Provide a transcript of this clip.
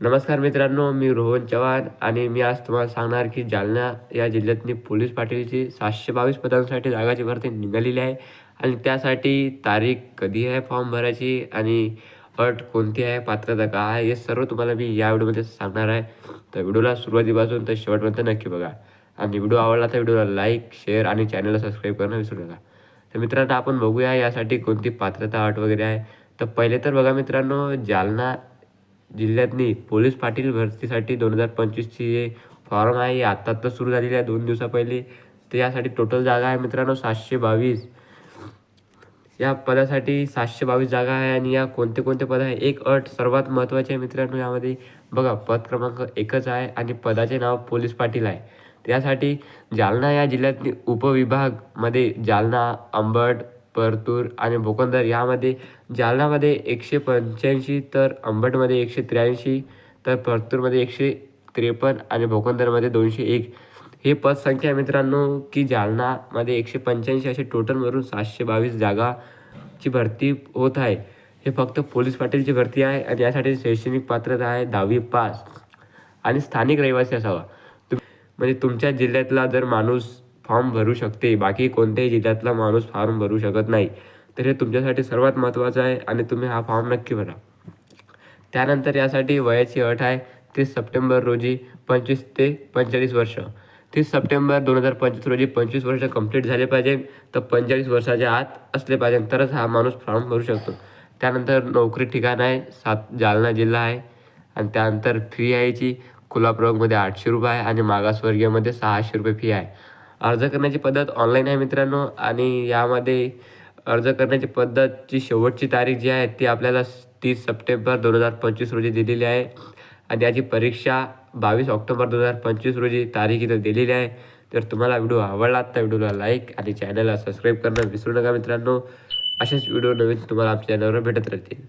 नमस्कार मित्रांनो, मी रोहन चव्हाण आणि मी आज तुम्हाला सांगणार की जालना या जिल्ह्यातली पोलीस पाटीलची 722 पदांसाठी जागाची भरती निघालेली आहे आणि त्यासाठी तारीख कधी आहे फॉर्म भरायची आणि अट कोणती आहे, पात्रता काय आहे, हे सर्व तुम्हाला मी या व्हिडिओमध्ये सांगणार आहे. तर व्हिडिओला सुरुवातीपासून तर शेवटपर्यंत नक्की बघा आणि व्हिडिओ आवडला तर व्हिडिओला लाईक, शेअर आणि चॅनलला सबस्क्राईब करणं विसरू नका. तर मित्रांनो, आपण बघूया यासाठी कोणती पात्रता अट वगैरे आहे. तर पहिले तर बघा मित्रांनो, जालना जिल्ह्यातली पोलीस पाटील भरतीसाठी 2025ची जे फॉर्म आहे ही आत्ता सुरू झालेली आहे 2 दिवसा पहिले. तर यासाठी टोटल जागा आहे मित्रांनो 722. या पदासाठी 722 जागा आहे आणि या कोणते कोणते पद आहे. एक अट सर्वात महत्त्वाची आहे मित्रांनो यामध्ये, बघा पद क्रमांक 1च आहे आणि पदाचे नाव पोलीस पाटील आहे. त्यासाठी जालना या जिल्ह्यातली उपविभागमध्ये जालना, अंबड, परतूर आणि भोकरदन यामध्ये जालन्यामध्ये 185 तर अंबडमध्ये 183 तर परतूरमध्ये 153 आणि भोकरदनमध्ये 201 हे पदसंख्या आहे मित्रांनो. की जालनामध्ये 185 असे टोटल मिळून 722 जागाची भरती होत आहे. हे फक्त पोलीस पाटीलची भरती आहे आणि यासाठी शैक्षणिक पात्रता आहे 10वी पास आणि स्थानिक रहिवासी असावा. म्हणजे तुमच्या जिल्ह्यातला जर माणूस फॉर्म भरू शकते, बाकी कोणत्याही जिल्ह्यातला माणूस फॉर्म भरू शकत नाही, तर हे तुमच्यासाठी सर्वात महत्त्वाचं आहे आणि तुम्ही हा फॉर्म नक्की भरा. त्यानंतर यासाठी वयाची अट आहे 30 सप्टेंबर रोजी 25 ते 45 वर्ष. 30 सप्टेंबर 2025 रोजी 25 वर्ष कंप्लीट झाले पाहिजे, तर 45 वर्षाच्या आत असले पाहिजे तरच हा माणूस फॉर्म भरू शकतो. त्यानंतर नोकरी ठिकाण आहे जालना जिल्हा आहे आणि त्यानंतर फी आहे याची खुला प्रवर्गमध्ये 800 रुपये आहे आणि मागासवर्गीयमध्ये 600 रुपये फी आहे. अर्ज करण्याची पद्धत ऑनलाईन आहे मित्रांनो आणि यामध्ये अर्ज करण्याची पद्धतची शेवटची तारीख जी आहे ती आपल्याला 30 सप्टेंबर 2025 रोजी दिलेली आहे आणि याची परीक्षा 22 ऑक्टोबर 2025 रोजी तारीख इथं दिलेली आहे. तर तुम्हाला व्हिडिओ आवडला तर व्हिडिओला लाईक आणि चॅनलला सबस्क्राईब करणं विसरू नका मित्रांनो. असेच व्हिडिओ नवीन तुम्हाला आमच्या चॅनलवर भेटत राहतील.